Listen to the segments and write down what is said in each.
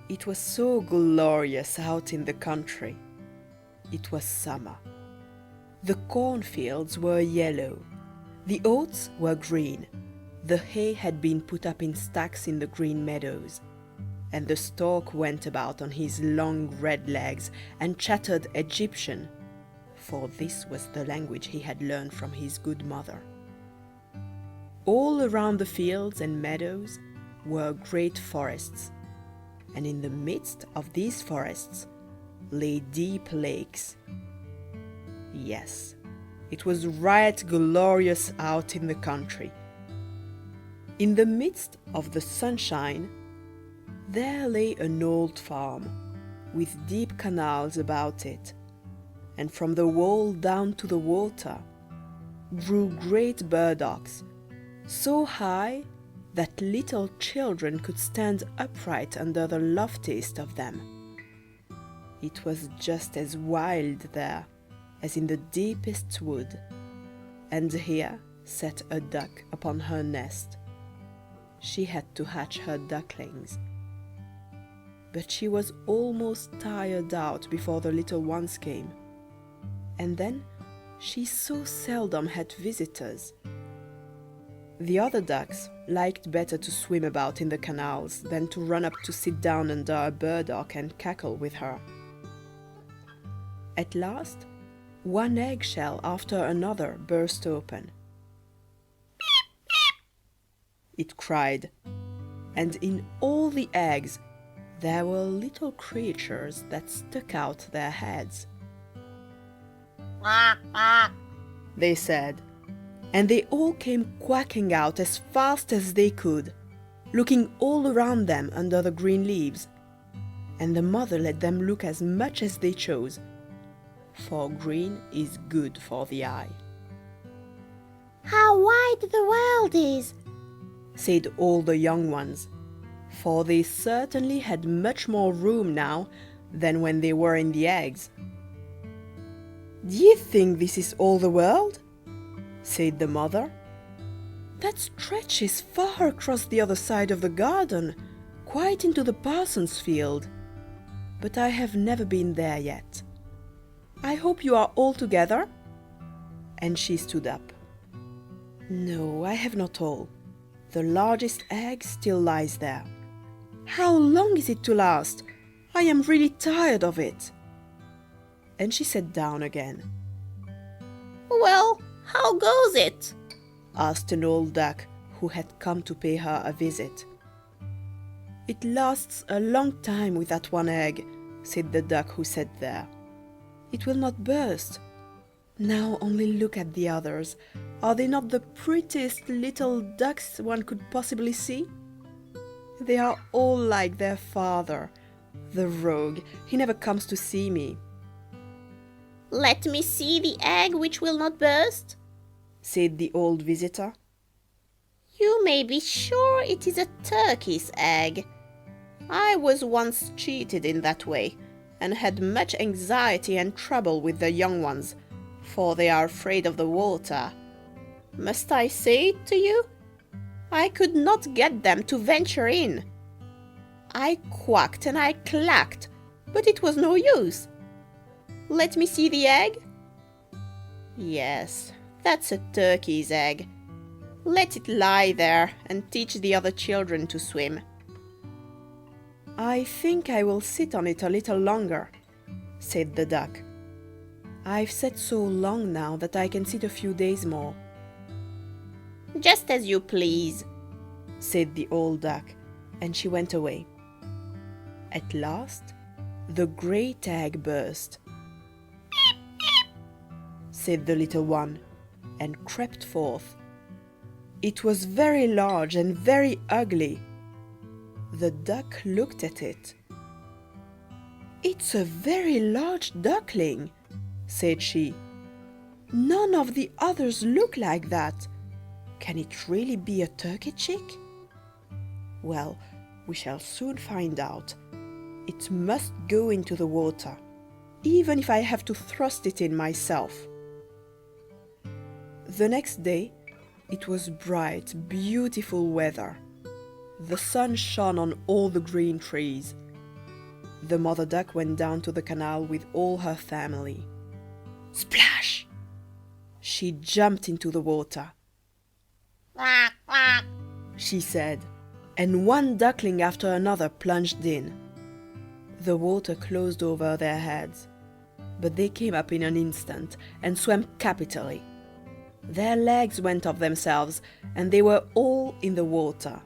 It was so glorious out in the country. It was summer. The cornfields were yellow, the oats were green, the hay had been put up in stacks in the green meadows, and the stork went about on his long red legs and chattered Egyptian, for this was the language he had learned from his good mother. All around the fields and meadows were great forests, and in the midst of these forests lay deep lakes. Yes, it was right glorious out in the country. In the midst of the sunshine, there lay an old farm, with deep canals about it, and from the wall down to the water grew great burdocks, so high that little children could stand upright under the loftiest of them. It was just as wild there as in the deepest wood, and here sat a duck upon her nest. She had to hatch her ducklings. But she was almost tired out before the little ones came, and then she so seldom had visitors. The other ducks liked better to swim about in the canals than to run up to sit down under a burdock and cackle with her. At last, one eggshell after another burst open. "Beep, beep," it cried, and in all the eggs there were little creatures that stuck out their heads. "Quack, quack," they said, and they all came quacking out as fast as they could, looking all around them under the green leaves, and the mother let them look as much as they chose, for green is good for the eye. "How wide the world is," said all the young ones, for they certainly had much more room now than when they were in the eggs. "D'ye think this is all the world?" said the mother. "That stretches far across the other side of the garden, quite into the parson's field, but I have never been there yet. I hope you are all together?" And she stood up. "No, I have not all. The largest egg still lies there. How long is it to last? I am really tired of it." And she sat down again. "Well, how goes it?" asked an old duck who had come to pay her a visit. "It lasts a long time with that one egg," said the duck who sat there. "It will not burst. Now only look at the others. Are they not the prettiest little ducks one could possibly see? They are all like their father. The rogue, he never comes to see me." "Let me see the egg which will not burst," said the old visitor. "You may be sure it is a turkey's egg. I was once cheated in that way, and had much anxiety and trouble with the young ones, for they are afraid of the water. Must I say it to you? I could not get them to venture in. I quacked and I clacked, but it was no use. Let me see the egg. Yes, that's a turkey's egg. Let it lie there and teach the other children to swim." "I think I will sit on it a little longer," said the duck. "I've sat so long now that I can sit a few days more." "Just as you please," said the old duck, and she went away. At last, the great egg burst. "Beep, beep," said the little one, and crept forth. It was very large and very ugly. The duck looked at it. "It's a very large duckling," said she. "None of the others look like that. Can it really be a turkey chick? Well, we shall soon find out. It must go into the water, even if I have to thrust it in myself." The next day it was bright, beautiful weather. The sun shone on all the green trees, The mother duck went down to the canal with all her family. Splash! She jumped into the water. Quack, quack, She said, and one duckling after another plunged in. The water closed over their heads, but they came up in an instant and swam capitally. Their legs went of themselves, and they were all in the water.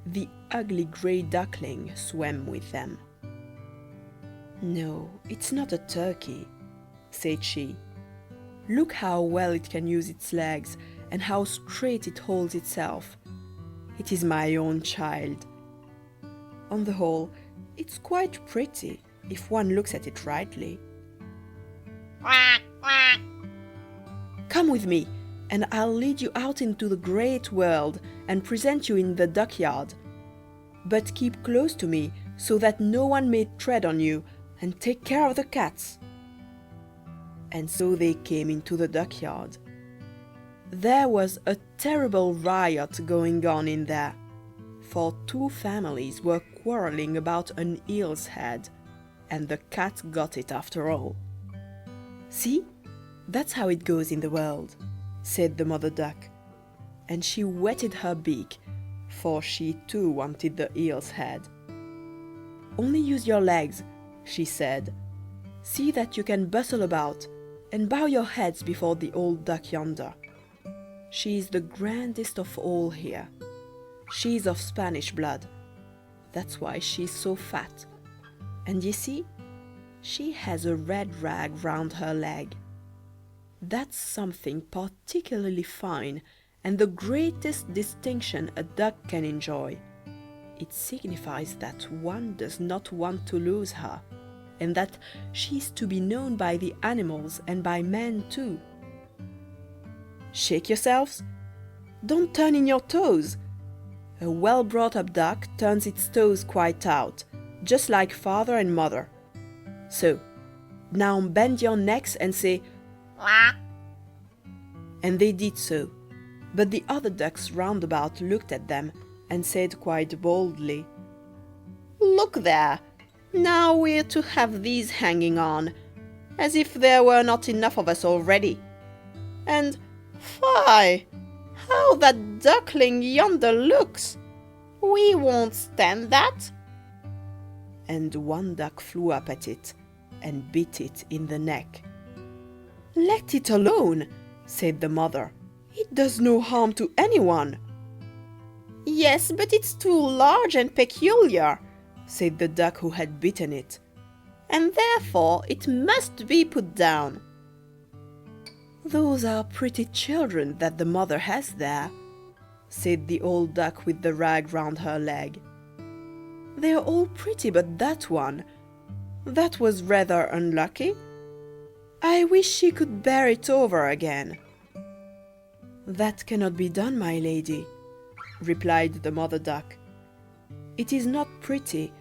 The ugly grey duckling swam with them. No, it's not a turkey, said she. Look how well it can use its legs, and how straight it holds itself. It is my own child. On the whole, it's quite pretty if one looks at it rightly. quack, quack. Come with me, and I'll lead you out into the great world and present you in the duckyard. But keep close to me so that no one may tread on you, and take care of the cats. And so they came into the duckyard. There was a terrible riot going on in there, for two families were quarreling about an eel's head, and the cat got it after all. See? That's how it goes in the world, said the mother duck, and she wetted her beak, for she too wanted the eel's head. Only use your legs, she said. See that you can bustle about, and bow your heads before the old duck yonder. She is the grandest of all here. She is of Spanish blood. That's why she's so fat. And you see, she has a red rag round her leg. That's something particularly fine, and the greatest distinction a duck can enjoy. It signifies that one does not want to lose her, and that she is to be known by the animals and by men too. Shake yourselves. Don't turn in your toes. A well-brought-up duck turns its toes quite out, just like father and mother. So, now bend your necks and say, Quack. and they did so. But the other ducks round about looked at them and said quite boldly, Look there. Now we're to have these hanging on, as if there were not enough of us already. And, fie! How that duckling yonder looks! We won't stand that. and one duck flew up at it and bit it in the neck. Let it alone, said the mother. It does no harm to anyone. Yes, but it's too large and peculiar, said the duck who had bitten it. and therefore it must be put down. Those are pretty children that the mother has there, said the old duck with the rag round her leg. They are all pretty but that one. That was rather unlucky. I wish she could bear it over again. That cannot be done, my lady, replied the mother duck. It is not pretty,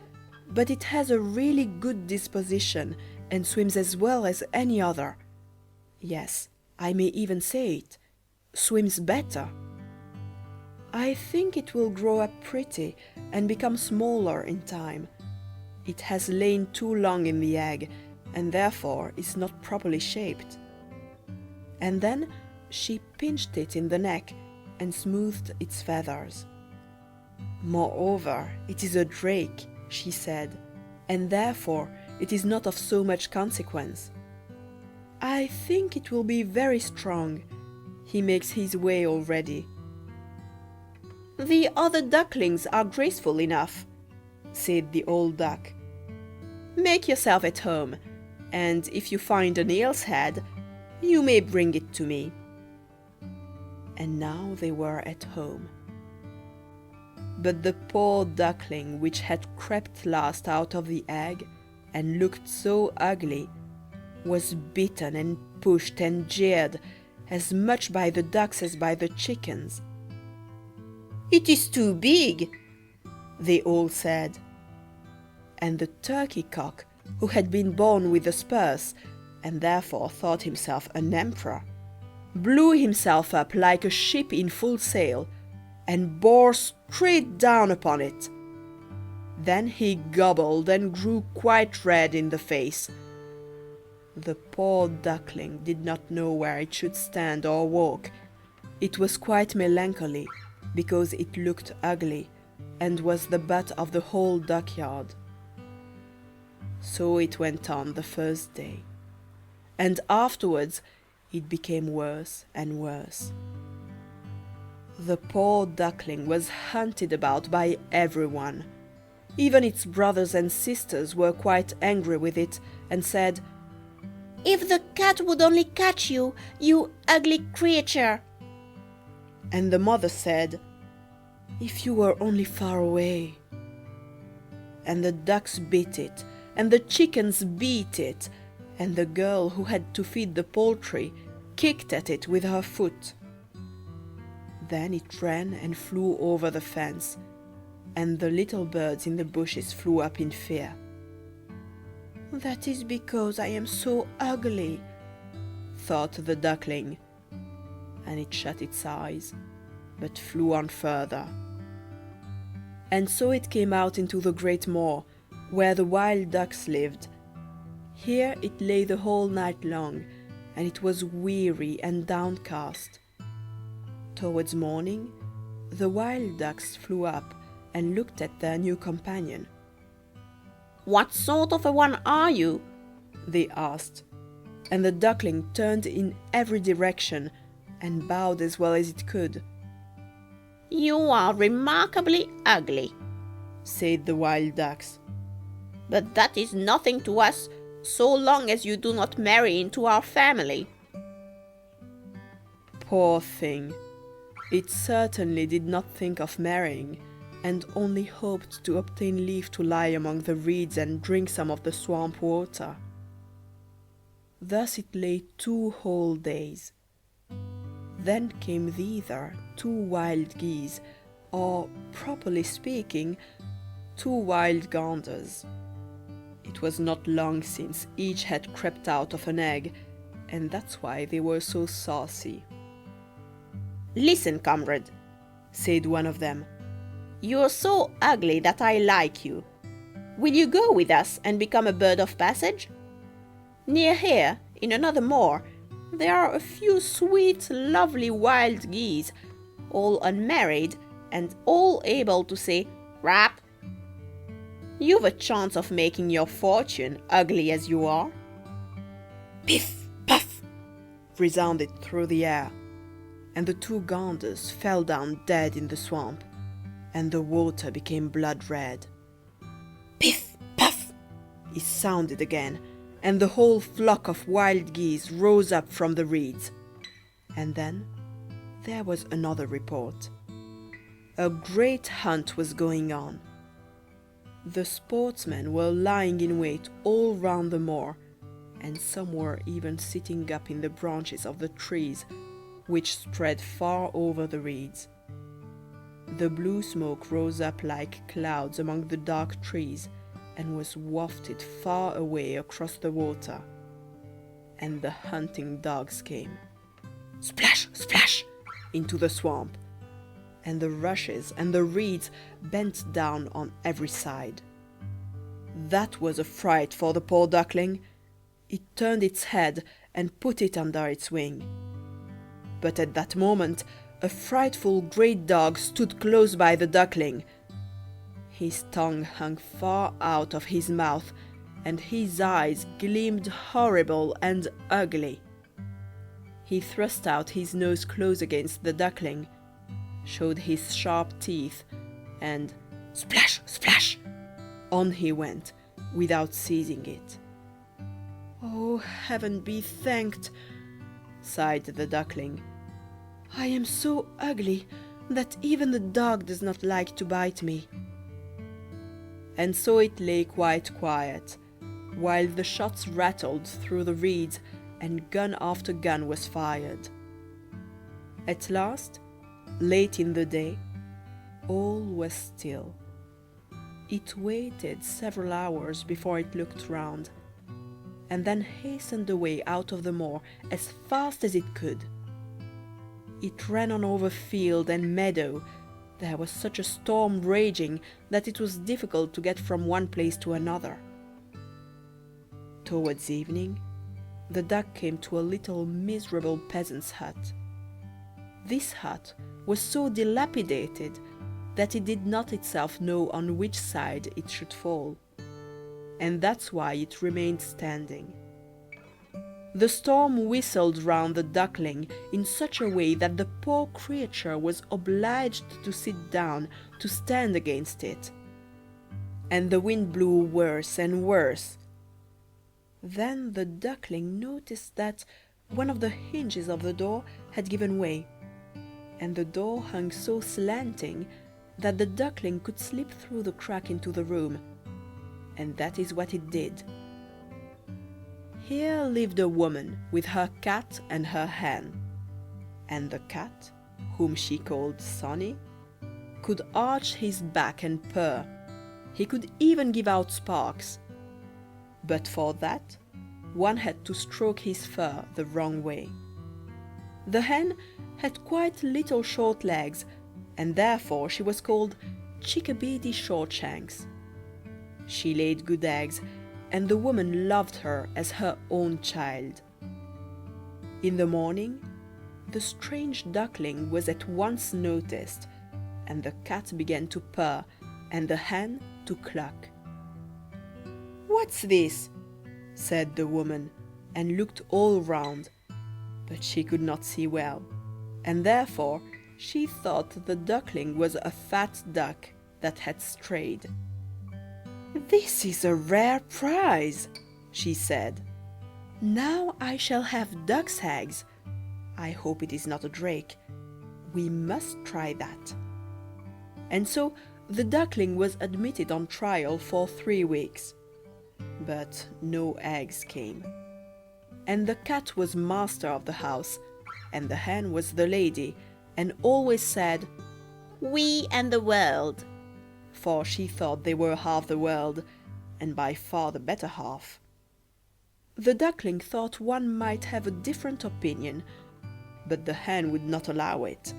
but it has a really good disposition and swims as well as any other. Yes, I may even say it, swims better. I think it will grow up pretty and become smaller in time. It has lain too long in the egg and therefore is not properly shaped. And then she pinched it in the neck and smoothed its feathers. Moreover, it is a drake, she said, and therefore it is not of so much consequence. I think it will be very strong. He makes his way already. The other ducklings are graceful enough, said the old duck. Make yourself at home, and if you find an eel's head, you may bring it to me. And now they were at home. But the poor duckling which had crept last out of the egg and looked so ugly was bitten and pushed and jeered as much by the ducks as by the chickens. It is too big, they all said. And the turkey cock, who had been born with the spurs and therefore thought himself an emperor, blew himself up like a ship in full sail and bore straight down upon it. Then he gobbled and grew quite red in the face. The poor duckling did not know where it should stand or walk. It was quite melancholy, because it looked ugly, and was the butt of the whole duckyard. So it went on the first day, and afterwards it became worse and worse. The poor duckling was hunted about by everyone. Even its brothers and sisters were quite angry with it and said, "If the cat would only catch you, you ugly creature!" And the mother said, "If you were only far away." And the ducks beat it, and the chickens beat it, and the girl who had to feed the poultry kicked at it with her foot. Then it ran and flew over the fence, and the little birds in the bushes flew up in fear. "That is because I am so ugly," thought the duckling, and it shut its eyes, but flew on further. And so it came out into the great moor, where the wild ducks lived. Here it lay the whole night long, and it was weary and downcast. Towards morning, the wild ducks flew up and looked at their new companion. "What sort of a one are you?" they asked, and the duckling turned in every direction and bowed as well as it could. "You are remarkably ugly," said the wild ducks. "but that is nothing to us so long as you do not marry into our family." Poor thing! It certainly did not think of marrying, and only hoped to obtain leave to lie among the reeds and drink some of the swamp water. Thus it lay 2 whole days. Then came thither 2 wild geese, or, properly speaking, 2 wild ganders. It was not long since each had crept out of an egg, and that's why they were so saucy. "Listen, comrade," said one of them. "you're so ugly that I like you. Will you go with us and become a bird of passage? Near here, in another moor, there are a few sweet, lovely wild geese, all unmarried and all able to say 'rap.' You've a chance of making your fortune, ugly as you are." Piff, puff, resounded through the air, and the 2 ganders fell down dead in the swamp, and the water became blood red. Piff, puff, it sounded again, and the whole flock of wild geese rose up from the reeds. And then there was another report. A great hunt was going on. The sportsmen were lying in wait all round the moor, and some were even sitting up in the branches of the trees, which spread far over the reeds. The blue smoke rose up like clouds among the dark trees, and was wafted far away across the water. And the hunting dogs came, splash, splash, into the swamp, and the rushes and the reeds bent down on every side. That was a fright for the poor duckling. It turned its head and put it under its wing. But at that moment a frightful great dog stood close by the duckling. His tongue hung far out of his mouth, and his eyes gleamed horrible and ugly. He thrust out his nose close against the duckling, showed his sharp teeth, and splash, splash, on he went, without seizing it. "Oh, heaven be thanked," sighed the duckling. "I am so ugly that even the dog does not like to bite me." And so it lay quite quiet, while the shots rattled through the reeds and gun after gun was fired. At last, late in the day, all was still. It waited several hours before it looked round, and then hastened away out of the moor as fast as it could. It ran on over field and meadow, There was such a storm raging that it was difficult to get from one place to another. Towards evening, the duck came to a little miserable peasant's hut. This hut was so dilapidated that it did not itself know on which side it should fall, and that's why it remained standing. The storm whistled round the duckling in such a way that the poor creature was obliged to sit down to stand against it. And the wind blew worse and worse. Then the duckling noticed that one of the hinges of the door had given way, and the door hung so slanting that the duckling could slip through the crack into the room, and that is what it did. Here lived a woman with her cat and her hen, and the cat, whom she called Sonny, could arch his back and purr. He could even give out sparks. But for that, one had to stroke his fur the wrong way. The hen had quite little short legs, and therefore she was called Chickabiddy Shortshanks. She laid good eggs, and the woman loved her as her own child. In the morning, the strange duckling was at once noticed, and the cat began to purr, and the hen to cluck. "What's this?" said the woman, and looked all round, but she could not see well, and therefore she thought the duckling was a fat duck that had strayed. "This is a rare prize," she said. "Now I shall have duck's eggs. I hope it is not a drake. We must try that." And so the duckling was admitted on trial for 3 weeks. But no eggs came. And the cat was master of the house, and the hen was the lady, and always said, "We and the world," for she thought they were half the world, and by far the better half. The duckling thought one might have a different opinion, but the hen would not allow it.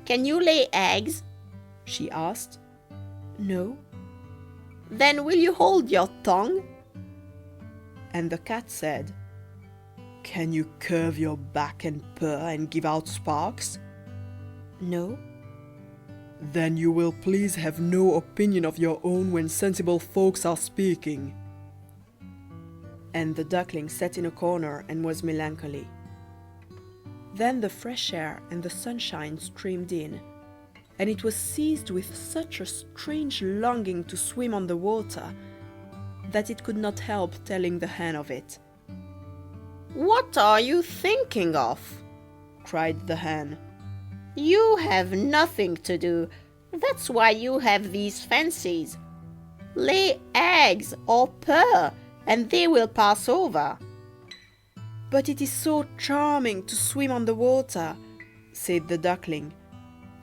"Can you lay eggs?" she asked. "No." "Then will you hold your tongue?" And the cat said, "Can you curve your back and purr and give out sparks?" "No." "Then you will please have no opinion of your own when sensible folks are speaking." And the duckling sat in a corner and was melancholy. Then the fresh air and the sunshine streamed in, and it was seized with such a strange longing to swim on the water that it could not help telling the hen of it. "What are you thinking of?" cried the hen. "You have nothing to do. That's why you have these fancies. Lay eggs or purr, and they will pass over." "But it is so charming to swim on the water," said the duckling.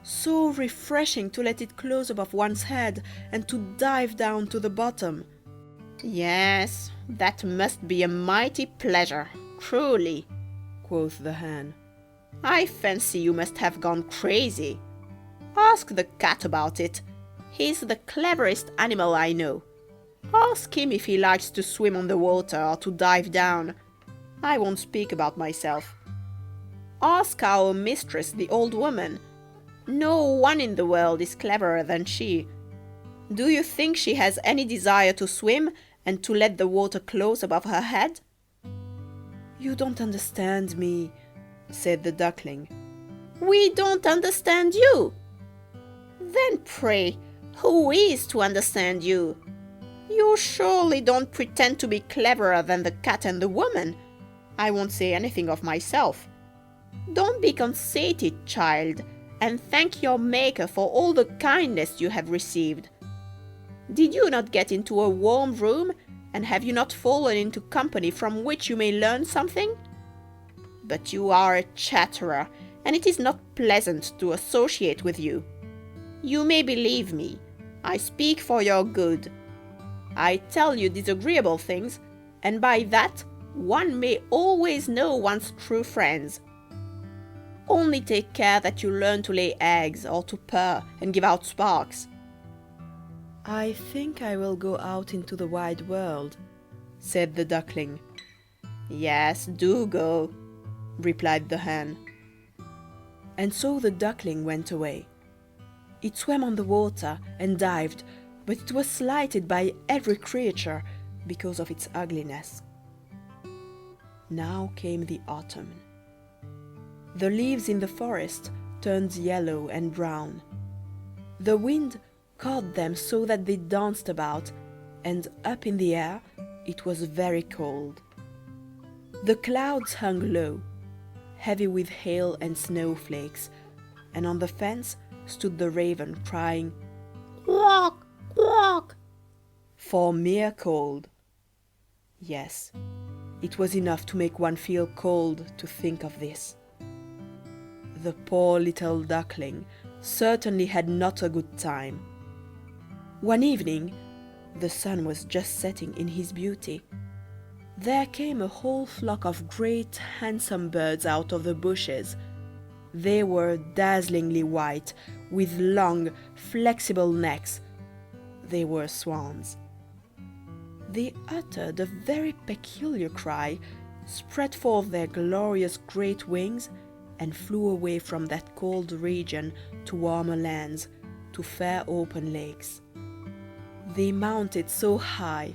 "So refreshing to let it close above one's head and to dive down to the bottom." "Yes, that must be a mighty pleasure, truly," quoth the hen. "I fancy you must have gone crazy. Ask the cat about it. He's the cleverest animal I know. Ask him if he likes to swim on the water or to dive down. I won't speak about myself. Ask our mistress, the old woman. No one in the world is cleverer than she. Do you think she has any desire to swim and to let the water close above her head?" "You don't understand me," said the duckling. "We don't understand you? Then pray, who is to understand you? You surely don't pretend to be cleverer than the cat and the woman. I won't say anything of myself. Don't be conceited, child, and thank your Maker for all the kindness you have received. Did you not get into a warm room, and have you not fallen into company from which you may learn something? But you are a chatterer, and it is not pleasant to associate with you. You may believe me. I speak for your good. I tell you disagreeable things, and by that one may always know one's true friends. Only take care that you learn to lay eggs or to purr and give out sparks." "I think I will go out into the wide world," said the duckling. "Yes, do go," replied the hen. And so the duckling went away. It swam on the water and dived, but it was slighted by every creature because of its ugliness. Now came the autumn. The leaves in the forest turned yellow and brown. The wind caught them so that they danced about, and up in the air it was very cold. The clouds hung low, heavy with hail and snowflakes, and on the fence stood the raven crying, "Quack, quack," for mere cold. Yes, it was enough to make one feel cold to think of this. The poor little duckling certainly had not a good time. One evening, the sun was just setting in his beauty. There came a whole flock of great handsome birds out of the bushes. They were dazzlingly white, with long, flexible necks. They were swans. They uttered a very peculiar cry, spread forth their glorious great wings, and flew away from that cold region to warmer lands, to fair open lakes. They mounted so high,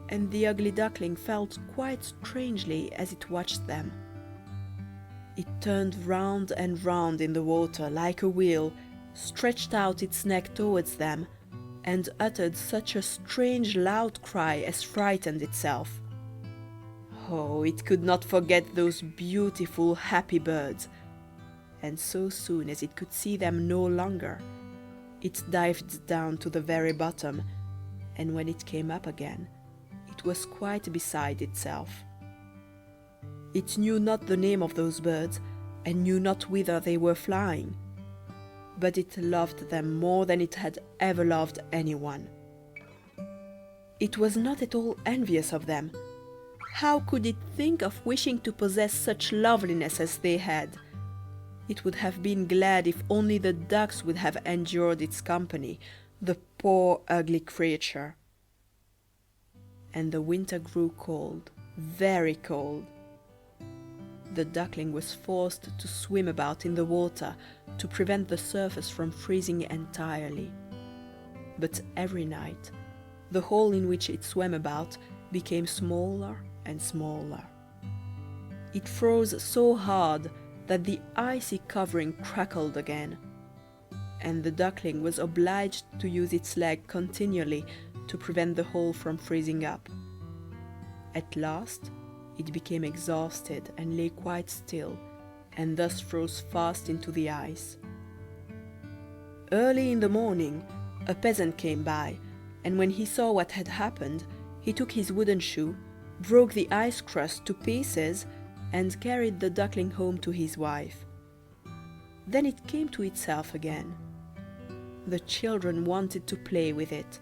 and the ugly duckling felt quite strangely as it watched them. It turned round and round in the water like a wheel, stretched out its neck towards them, and uttered such a strange loud cry as frightened itself. Oh, it could not forget those beautiful, happy birds, and so soon as it could see them no longer, it dived down to the very bottom, and when it came up again, it was quite beside itself. It knew not the name of those birds, and knew not whither they were flying, but it loved them more than it had ever loved anyone. It was not at all envious of them. How could it think of wishing to possess such loveliness as they had? It would have been glad if only the ducks would have endured its company, the poor ugly creature. And the winter grew cold, very cold. The duckling was forced to swim about in the water to prevent the surface from freezing entirely. But every night, the hole in which it swam about became smaller and smaller. It froze so hard that the icy covering crackled again, and the duckling was obliged to use its leg continually to prevent the hole from freezing up. At last, it became exhausted and lay quite still, and thus froze fast into the ice. Early in the morning, a peasant came by, and when he saw what had happened, he took his wooden shoe, broke the ice crust to pieces, and carried the duckling home to his wife. Then it came to itself again. The children wanted to play with it,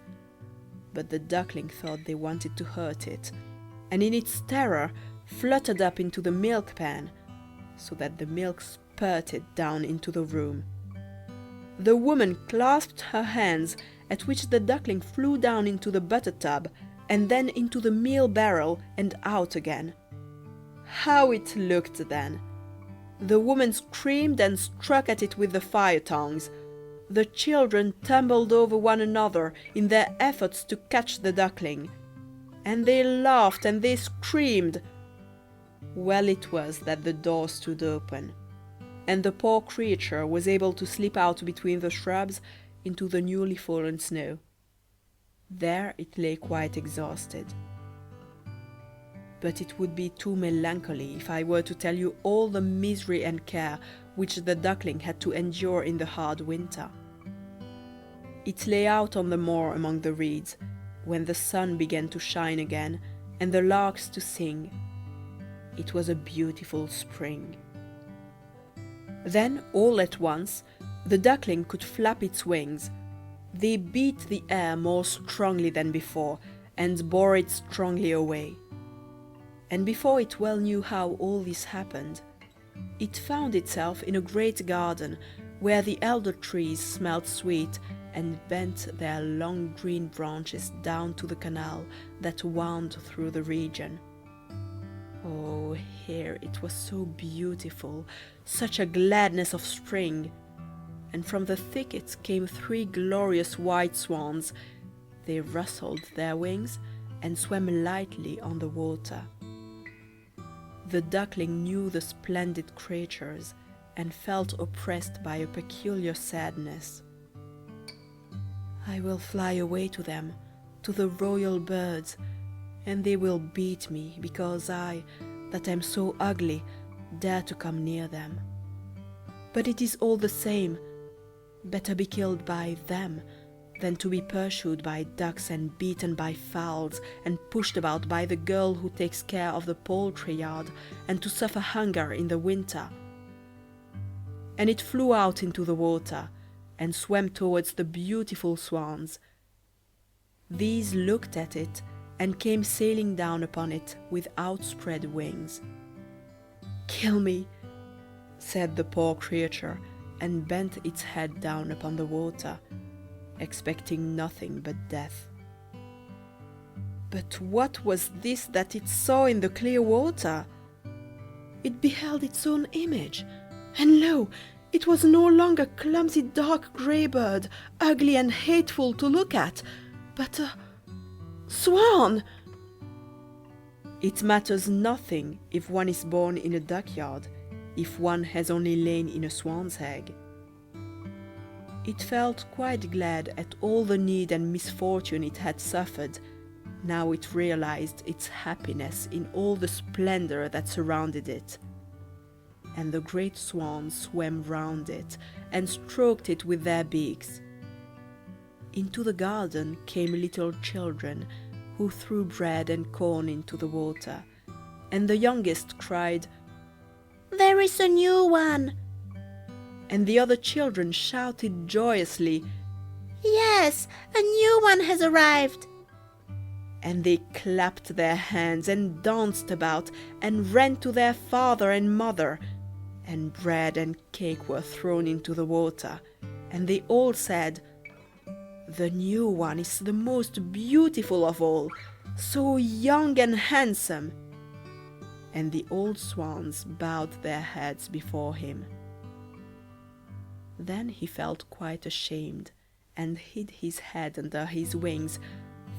but the duckling thought they wanted to hurt it, and in its terror fluttered up into the milk pan, so that the milk spurted down into the room. The woman clasped her hands, at which the duckling flew down into the butter tub, and then into the meal barrel and out again. How it looked then! The woman screamed and struck at it with the fire tongs. The children tumbled over one another in their efforts to catch the duckling, and they laughed and they screamed. Well it was that the door stood open, and the poor creature was able to slip out between the shrubs into the newly fallen snow. There it lay quite exhausted. But it would be too melancholy if I were to tell you all the misery and care which the duckling had to endure in the hard winter. It lay out on the moor among the reeds, when the sun began to shine again, and the larks to sing. It was a beautiful spring. Then, all at once, the duckling could flap its wings. They beat the air more strongly than before, and bore it strongly away. And before it well knew how all this happened, It found itself in a great garden, where the elder trees smelled sweet and bent their long green branches down to the canal that wound through the region. Oh, here it was so beautiful, such a gladness of spring, and from the thicket came 3 glorious white swans. They rustled their wings and swam lightly on the water. The duckling knew the splendid creatures and felt oppressed by a peculiar sadness. I will fly away to them, to the royal birds, and they will beat me because I, that am so ugly, dare to come near them. But it is all the same. Better be killed by them than to be pursued by ducks and beaten by fowls and pushed about by the girl who takes care of the poultry yard, and to suffer hunger in the winter. And it flew out into the water and swam towards the beautiful swans. These looked at it and came sailing down upon it with outspread wings. "Kill me," said the poor creature, and bent its head down upon the water, expecting nothing but death. But what was this that it saw in the clear water? It beheld its own image, and lo, it was no longer a clumsy dark grey bird, ugly and hateful to look at, but a swan! It matters nothing if one is born in a duckyard, if one has only lain in a swan's egg. It felt quite glad at all the need and misfortune it had suffered. Now it realized its happiness in all the splendor that surrounded it. And the great swans swam round it and stroked it with their beaks. Into the garden came little children, who threw bread and corn into the water, and the youngest cried, "There is a new one!" And the other children shouted joyously, "Yes, a new one has arrived!" And they clapped their hands and danced about and ran to their father and mother, and bread and cake were thrown into the water, and they all said, "The new one is the most beautiful of all, so young and handsome." And the old swans bowed their heads before him. Then he felt quite ashamed, and hid his head under his wings,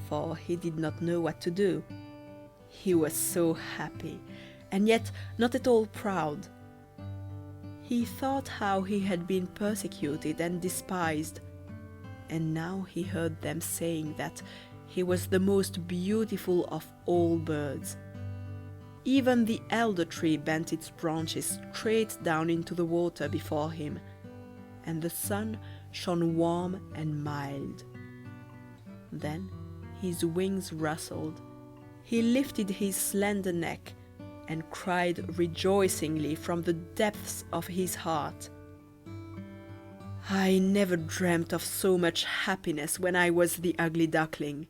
for he did not know what to do. He was so happy, and yet not at all proud. He thought how he had been persecuted and despised, and now he heard them saying that he was the most beautiful of all birds. Even the elder tree bent its branches straight down into the water before him, and the sun shone warm and mild. Then his wings rustled, he lifted his slender neck, and cried rejoicingly from the depths of his heart, "I never dreamt of so much happiness when I was the ugly duckling."